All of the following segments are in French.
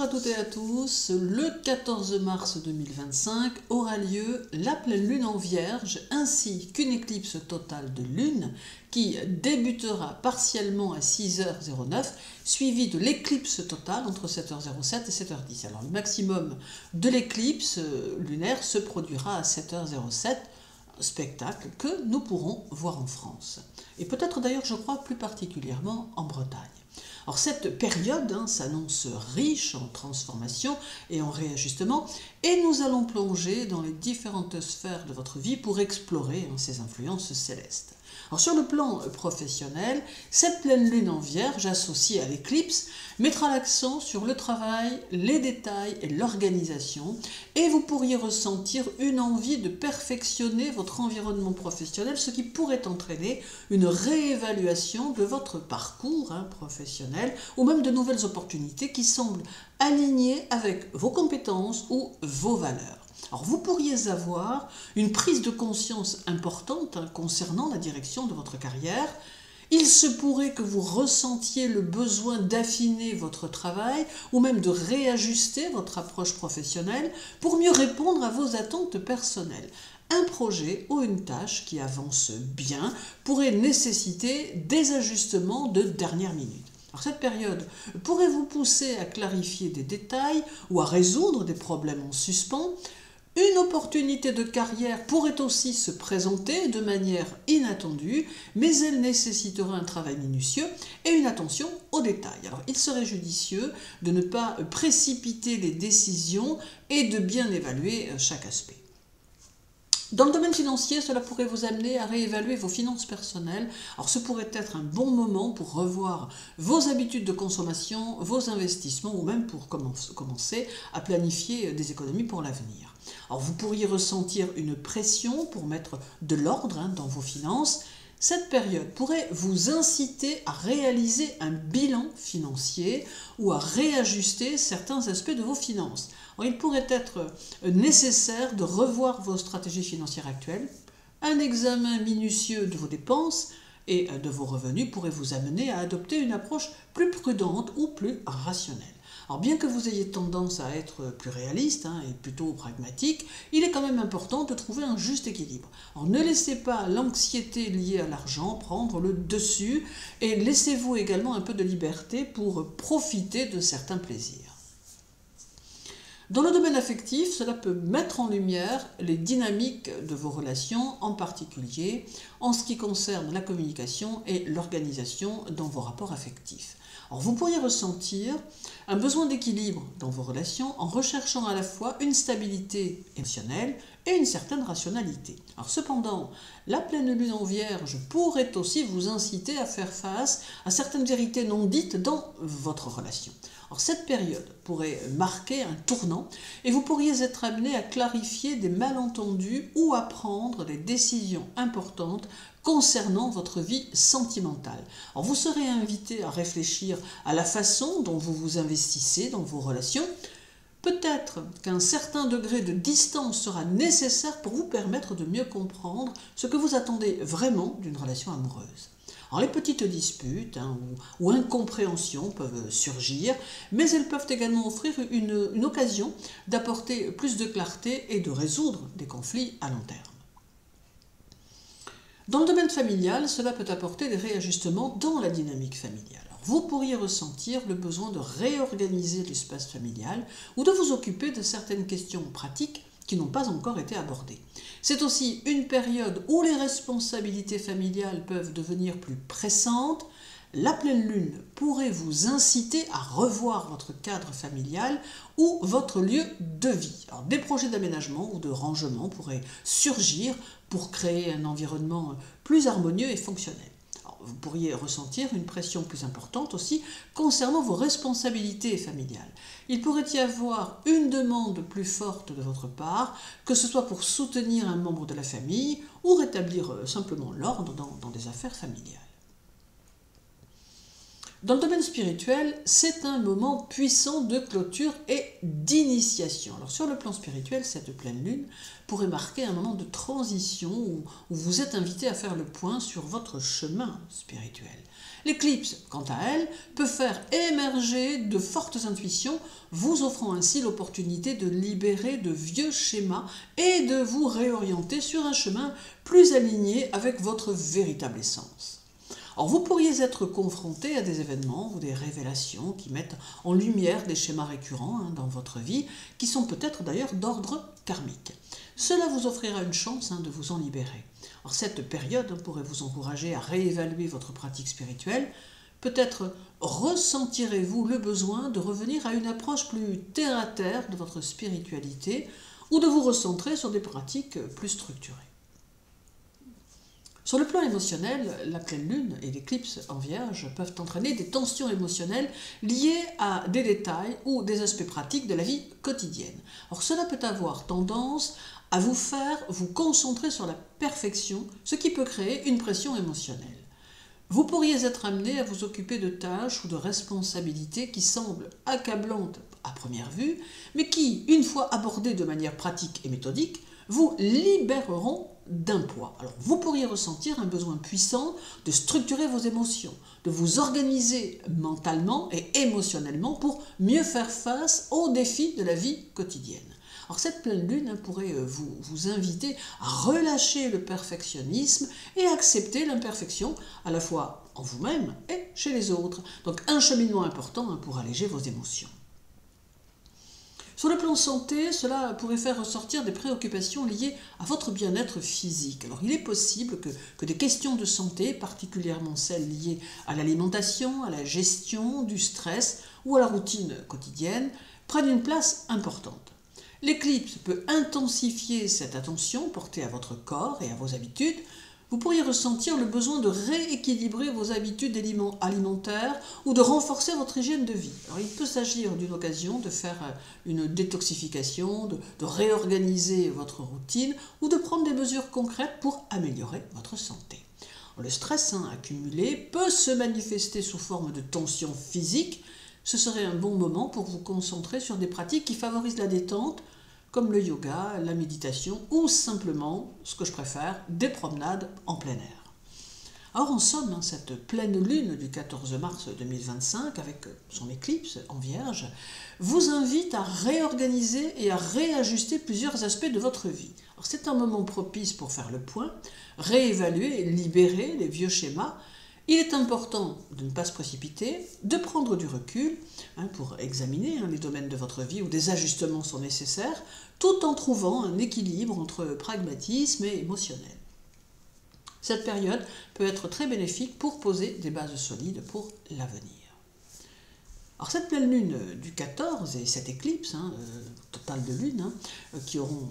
Bonjour à toutes et à tous, le 14 mars 2025 aura lieu la pleine lune en Vierge ainsi qu'une éclipse totale de lune qui débutera partiellement à 6h09 suivie de l'éclipse totale entre 7h07 et 7h10. Alors le maximum de l'éclipse lunaire se produira à 7h07, spectacle que nous pourrons voir en France. Et peut-être d'ailleurs, je crois, plus particulièrement en Bretagne. Alors cette période s'annonce riche en transformation et en réajustement et nous allons plonger dans les différentes sphères de votre vie pour explorer ces influences célestes. Alors sur le plan professionnel, cette pleine lune en Vierge associée à l'éclipse mettra l'accent sur le travail, les détails et l'organisation et vous pourriez ressentir une envie de perfectionner votre environnement professionnel, ce qui pourrait entraîner une réévaluation de votre parcours professionnel ou même de nouvelles opportunités qui semblent alignées avec vos compétences ou vos valeurs. Alors vous pourriez avoir une prise de conscience importante concernant la direction de votre carrière. Il se pourrait que vous ressentiez le besoin d'affiner votre travail ou même de réajuster votre approche professionnelle pour mieux répondre à vos attentes personnelles. Un projet ou une tâche qui avance bien pourrait nécessiter des ajustements de dernière minute. Alors cette période pourrait vous pousser à clarifier des détails ou à résoudre des problèmes en suspens. Une opportunité de carrière pourrait aussi se présenter de manière inattendue, mais elle nécessitera un travail minutieux et une attention aux détails. Alors, il serait judicieux de ne pas précipiter les décisions et de bien évaluer chaque aspect. Dans le domaine financier, cela pourrait vous amener à réévaluer vos finances personnelles. Alors ce pourrait être un bon moment pour revoir vos habitudes de consommation, vos investissements ou même pour commencer à planifier des économies pour l'avenir. Alors vous pourriez ressentir une pression pour mettre de l'ordre dans vos finances. Cette période pourrait vous inciter à réaliser un bilan financier ou à réajuster certains aspects de vos finances. Alors, il pourrait être nécessaire de revoir vos stratégies financières actuelles. Un examen minutieux de vos dépenses et de vos revenus pourrait vous amener à adopter une approche plus prudente ou plus rationnelle. Alors bien que vous ayez tendance à être plus réaliste et plutôt pragmatique, il est quand même important de trouver un juste équilibre. Alors ne laissez pas l'anxiété liée à l'argent prendre le dessus et laissez-vous également un peu de liberté pour profiter de certains plaisirs. Dans le domaine affectif, cela peut mettre en lumière les dynamiques de vos relations, en particulier en ce qui concerne la communication et l'organisation dans vos rapports affectifs. Alors vous pourriez ressentir un besoin d'équilibre dans vos relations en recherchant à la fois une stabilité émotionnelle et une certaine rationalité. Alors cependant, la pleine lune en Vierge pourrait aussi vous inciter à faire face à certaines vérités non dites dans votre relation. Alors cette période pourrait marquer un tournant et vous pourriez être amené à clarifier des malentendus ou à prendre des décisions importantes concernant votre vie sentimentale. Alors vous serez invité à réfléchir à la façon dont vous vous investissez dans vos relations. Peut-être qu'un certain degré de distance sera nécessaire pour vous permettre de mieux comprendre ce que vous attendez vraiment d'une relation amoureuse. Alors les petites disputes ou incompréhensions peuvent surgir, mais elles peuvent également offrir une occasion d'apporter plus de clarté et de résoudre des conflits à long terme. Dans le domaine familial, cela peut apporter des réajustements dans la dynamique familiale. Alors, vous pourriez ressentir le besoin de réorganiser l'espace familial ou de vous occuper de certaines questions pratiques qui n'ont pas encore été abordées. C'est aussi une période où les responsabilités familiales peuvent devenir plus pressantes. La pleine lune pourrait vous inciter à revoir votre cadre familial ou votre lieu de vie. Alors, des projets d'aménagement ou de rangement pourraient surgir pour créer un environnement plus harmonieux et fonctionnel. Alors, vous pourriez ressentir une pression plus importante aussi concernant vos responsabilités familiales. Il pourrait y avoir une demande plus forte de votre part, que ce soit pour soutenir un membre de la famille ou rétablir simplement l'ordre dans des affaires familiales. Dans le domaine spirituel, c'est un moment puissant de clôture et d'initiation. Alors sur le plan spirituel, cette pleine lune pourrait marquer un moment de transition où vous êtes invité à faire le point sur votre chemin spirituel. L'éclipse, quant à elle, peut faire émerger de fortes intuitions, vous offrant ainsi l'opportunité de libérer de vieux schémas et de vous réorienter sur un chemin plus aligné avec votre véritable essence. Alors vous pourriez être confronté à des événements ou des révélations qui mettent en lumière des schémas récurrents dans votre vie, qui sont peut-être d'ailleurs d'ordre karmique. Cela vous offrira une chance de vous en libérer. Alors cette période pourrait vous encourager à réévaluer votre pratique spirituelle. Peut-être ressentirez-vous le besoin de revenir à une approche plus terre-à-terre de votre spiritualité ou de vous recentrer sur des pratiques plus structurées. Sur le plan émotionnel, la pleine lune et l'éclipse en Vierge peuvent entraîner des tensions émotionnelles liées à des détails ou des aspects pratiques de la vie quotidienne. Or, cela peut avoir tendance à vous faire vous concentrer sur la perfection, ce qui peut créer une pression émotionnelle. Vous pourriez être amené à vous occuper de tâches ou de responsabilités qui semblent accablantes à première vue, mais qui, une fois abordées de manière pratique et méthodique, vous libéreront d'un poids. Alors, vous pourriez ressentir un besoin puissant de structurer vos émotions, de vous organiser mentalement et émotionnellement pour mieux faire face aux défis de la vie quotidienne. Alors, cette pleine lune pourrait vous inviter à relâcher le perfectionnisme et à accepter l'imperfection à la fois en vous-même et chez les autres. Donc, un cheminement important pour alléger vos émotions. Sur le plan santé, cela pourrait faire ressortir des préoccupations liées à votre bien-être physique. Alors, il est possible que des questions de santé, particulièrement celles liées à l'alimentation, à la gestion du stress ou à la routine quotidienne, prennent une place importante. L'éclipse peut intensifier cette attention portée à votre corps et à vos habitudes. Vous pourriez ressentir le besoin de rééquilibrer vos habitudes alimentaires ou de renforcer votre hygiène de vie. Alors, il peut s'agir d'une occasion de faire une détoxification, de réorganiser votre routine ou de prendre des mesures concrètes pour améliorer votre santé. Le stress accumulé peut se manifester sous forme de tension physique. Ce serait un bon moment pour vous concentrer sur des pratiques qui favorisent la détente, comme le yoga, la méditation ou simplement, ce que je préfère, des promenades en plein air. Alors en somme, cette pleine lune du 14 mars 2025, avec son éclipse en Vierge, vous invite à réorganiser et à réajuster plusieurs aspects de votre vie. Alors c'est un moment propice pour faire le point, réévaluer et libérer les vieux schémas. Il est important de ne pas se précipiter, de prendre du recul pour examiner les domaines de votre vie où des ajustements sont nécessaires, tout en trouvant un équilibre entre pragmatisme et émotionnel. Cette période peut être très bénéfique pour poser des bases solides pour l'avenir. Alors cette pleine lune du 14 et cette éclipse totale de lune qui auront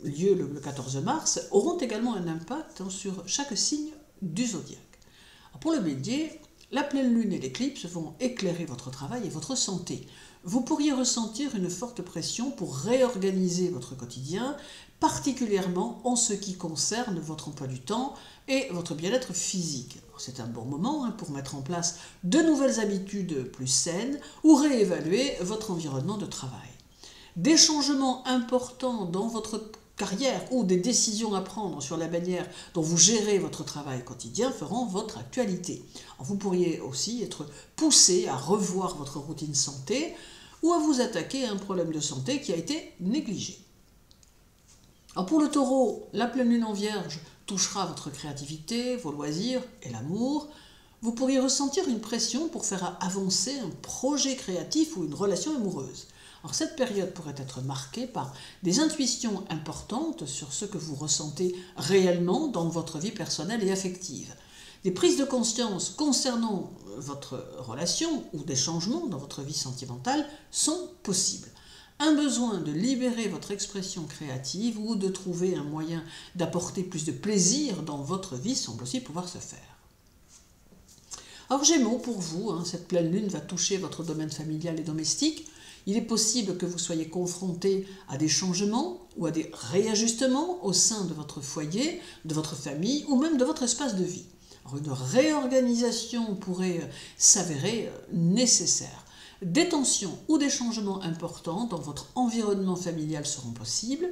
lieu le 14 mars auront également un impact sur chaque signe du zodiaque. Pour le Bélier, la pleine lune et l'éclipse vont éclairer votre travail et votre santé. Vous pourriez ressentir une forte pression pour réorganiser votre quotidien, particulièrement en ce qui concerne votre emploi du temps et votre bien-être physique. C'est un bon moment pour mettre en place de nouvelles habitudes plus saines ou réévaluer votre environnement de travail. Des changements importants dans votre carrière ou des décisions à prendre sur la manière dont vous gérez votre travail quotidien feront votre actualité. Vous pourriez aussi être poussé à revoir votre routine santé ou à vous attaquer à un problème de santé qui a été négligé. Alors pour le Taureau, la pleine lune en Vierge touchera votre créativité, vos loisirs et l'amour. Vous pourriez ressentir une pression pour faire avancer un projet créatif ou une relation amoureuse. Alors cette période pourrait être marquée par des intuitions importantes sur ce que vous ressentez réellement dans votre vie personnelle et affective. Des prises de conscience concernant votre relation ou des changements dans votre vie sentimentale sont possibles. Un besoin de libérer votre expression créative ou de trouver un moyen d'apporter plus de plaisir dans votre vie semble aussi pouvoir se faire. Alors Gémeaux, pour vous, cette pleine lune va toucher votre domaine familial et domestique. Il est possible que vous soyez confronté à des changements ou à des réajustements au sein de votre foyer, de votre famille ou même de votre espace de vie. Alors, une réorganisation pourrait s'avérer nécessaire. Des tensions ou des changements importants dans votre environnement familial seront possibles.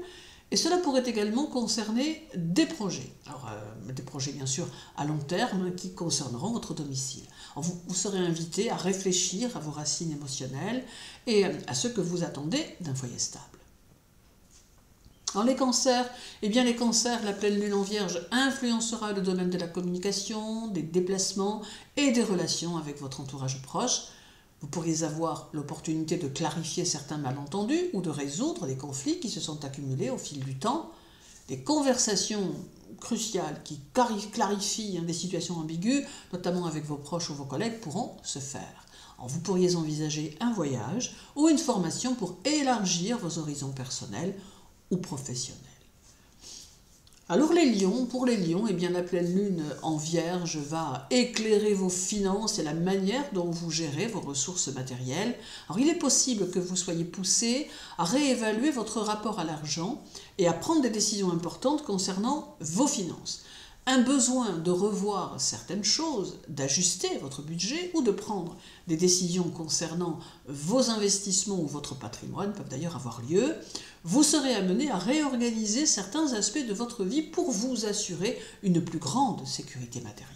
Et cela pourrait également concerner des projets. Alors, des projets bien sûr à long terme qui concerneront votre domicile. Alors, vous serez invité à réfléchir à vos racines émotionnelles et à ce que vous attendez d'un foyer stable. Alors les cancers, les cancers, la pleine lune en vierge influencera le domaine de la communication, des déplacements et des relations avec votre entourage proche. Vous pourriez avoir l'opportunité de clarifier certains malentendus ou de résoudre des conflits qui se sont accumulés au fil du temps. Des conversations cruciales qui clarifient des situations ambiguës, notamment avec vos proches ou vos collègues, pourront se faire. Alors, vous pourriez envisager un voyage ou une formation pour élargir vos horizons personnels ou professionnels. Alors les lions, pour les lions, la pleine lune en vierge va éclairer vos finances et la manière dont vous gérez vos ressources matérielles. Alors il est possible que vous soyez poussé à réévaluer votre rapport à l'argent et à prendre des décisions importantes concernant vos finances. Un besoin de revoir certaines choses, d'ajuster votre budget ou de prendre des décisions concernant vos investissements ou votre patrimoine peuvent d'ailleurs avoir lieu. Vous serez amené à réorganiser certains aspects de votre vie pour vous assurer une plus grande sécurité matérielle.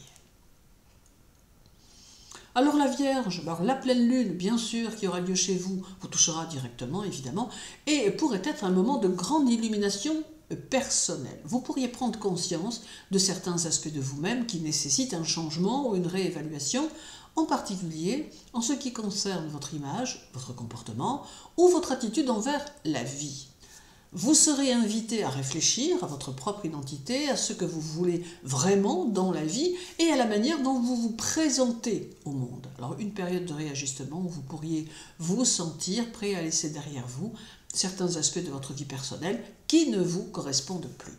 Alors la Vierge, la pleine lune, bien sûr, qui aura lieu chez vous, vous touchera directement, évidemment, et pourrait être un moment de grande illumination personnelle. Vous pourriez prendre conscience de certains aspects de vous-même qui nécessitent un changement ou une réévaluation, en particulier en ce qui concerne votre image, votre comportement ou votre attitude envers la vie. Vous serez invité à réfléchir à votre propre identité, à ce que vous voulez vraiment dans la vie et à la manière dont vous vous présentez au monde. Alors une période de réajustement où vous pourriez vous sentir prêt à laisser derrière vous certains aspects de votre vie personnelle qui ne vous correspondent plus.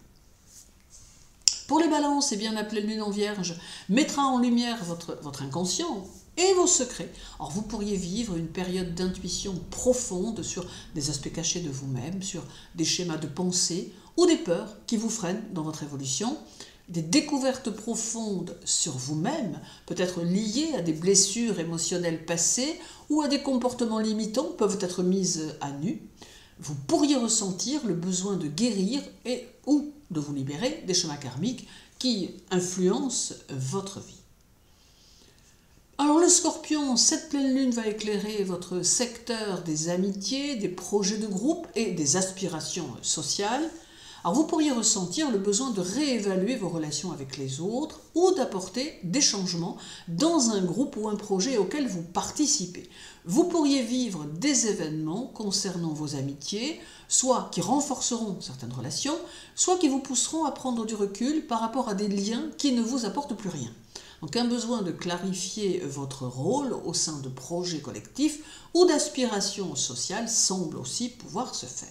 Pour les balances, la pleine lune en vierge mettra en lumière votre inconscient et vos secrets. Alors vous pourriez vivre une période d'intuition profonde sur des aspects cachés de vous-même, sur des schémas de pensée ou des peurs qui vous freinent dans votre évolution. Des découvertes profondes sur vous-même, peut-être liées à des blessures émotionnelles passées ou à des comportements limitants, peuvent être mises à nu. Vous pourriez ressentir le besoin de guérir ou de vous libérer des schémas karmiques qui influencent votre vie. Alors le Scorpion, cette pleine lune va éclairer votre secteur des amitiés, des projets de groupe et des aspirations sociales. Alors vous pourriez ressentir le besoin de réévaluer vos relations avec les autres ou d'apporter des changements dans un groupe ou un projet auquel vous participez. Vous pourriez vivre des événements concernant vos amitiés, soit qui renforceront certaines relations, soit qui vous pousseront à prendre du recul par rapport à des liens qui ne vous apportent plus rien. Donc un besoin de clarifier votre rôle au sein de projets collectifs ou d'aspirations sociales semble aussi pouvoir se faire.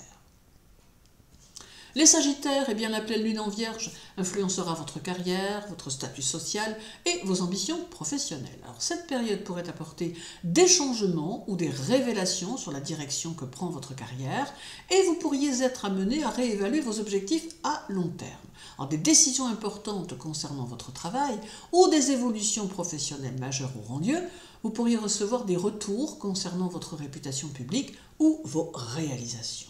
Les Sagittaires, la pleine lune en vierge influencera votre carrière, votre statut social et vos ambitions professionnelles. Alors cette période pourrait apporter des changements ou des révélations sur la direction que prend votre carrière et vous pourriez être amené à réévaluer vos objectifs à long terme. Alors des décisions importantes concernant votre travail ou des évolutions professionnelles majeures auront lieu. Vous pourriez recevoir des retours concernant votre réputation publique ou vos réalisations.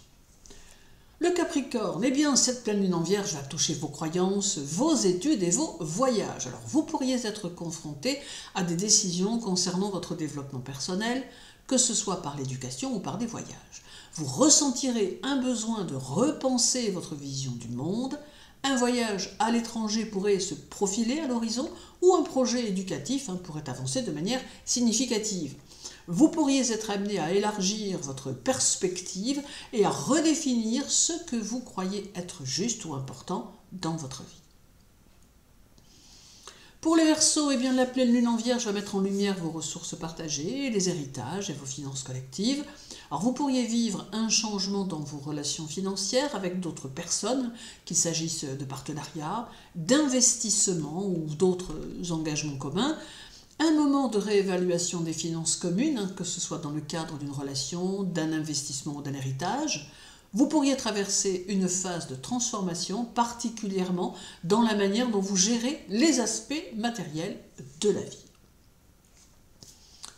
Le Capricorne, cette pleine lune en vierge va toucher vos croyances, vos études et vos voyages. Alors vous pourriez être confronté à des décisions concernant votre développement personnel, que ce soit par l'éducation ou par des voyages. Vous ressentirez un besoin de repenser votre vision du monde. Un voyage à l'étranger pourrait se profiler à l'horizon ou un projet éducatif pourrait avancer de manière significative. Vous pourriez être amené à élargir votre perspective et à redéfinir ce que vous croyez être juste ou important dans votre vie. Pour les Verseaux, la pleine lune en vierge va mettre en lumière vos ressources partagées, les héritages et vos finances collectives. Alors vous pourriez vivre un changement dans vos relations financières avec d'autres personnes, qu'il s'agisse de partenariats, d'investissements ou d'autres engagements communs. Un moment de réévaluation des finances communes, que ce soit dans le cadre d'une relation, d'un investissement ou d'un héritage. Vous pourriez traverser une phase de transformation, particulièrement dans la manière dont vous gérez les aspects matériels de la vie.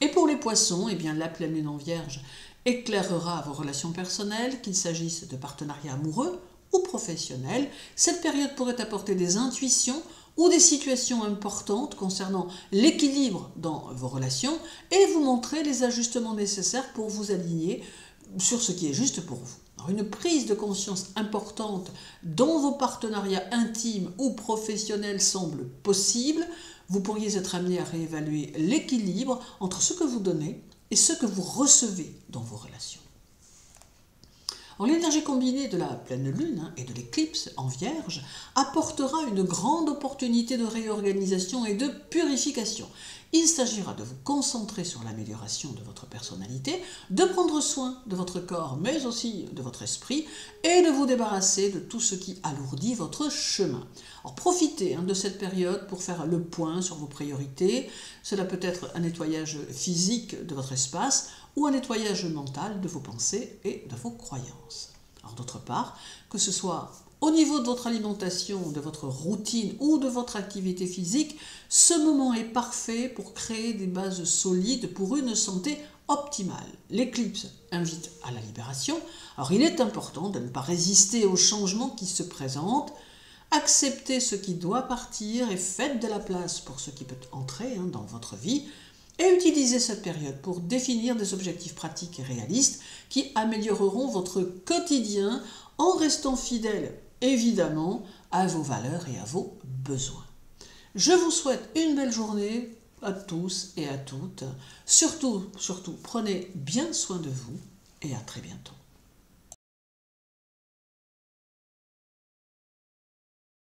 Et pour les poissons, eh bien, la pleine lune en vierge éclairera vos relations personnelles, qu'il s'agisse de partenariats amoureux ou professionnels. Cette période pourrait apporter des intuitions ou des situations importantes concernant l'équilibre dans vos relations et vous montrer les ajustements nécessaires pour vous aligner sur ce qui est juste pour vous. Alors, une prise de conscience importante dans vos partenariats intimes ou professionnels semble possible. Vous pourriez être amené à réévaluer l'équilibre entre ce que vous donnez et ce que vous recevez dans vos relations. L'énergie combinée de la pleine lune et de l'éclipse en vierge apportera une grande opportunité de réorganisation et de purification. Il s'agira de vous concentrer sur l'amélioration de votre personnalité, de prendre soin de votre corps mais aussi de votre esprit et de vous débarrasser de tout ce qui alourdit votre chemin. Alors profitez de cette période pour faire le point sur vos priorités. Cela peut être un nettoyage physique de votre espace ou un nettoyage mental de vos pensées et de vos croyances. Alors d'autre part, que ce soit au niveau de votre alimentation, de votre routine ou de votre activité physique, ce moment est parfait pour créer des bases solides pour une santé optimale. L'éclipse invite à la libération. Alors il est important de ne pas résister aux changements qui se présentent. Acceptez ce qui doit partir et faites de la place pour ce qui peut entrer dans votre vie. Et utilisez cette période pour définir des objectifs pratiques et réalistes qui amélioreront votre quotidien en restant fidèle, évidemment, à vos valeurs et à vos besoins. Je vous souhaite une belle journée à tous et à toutes. Surtout, prenez bien soin de vous et à très bientôt.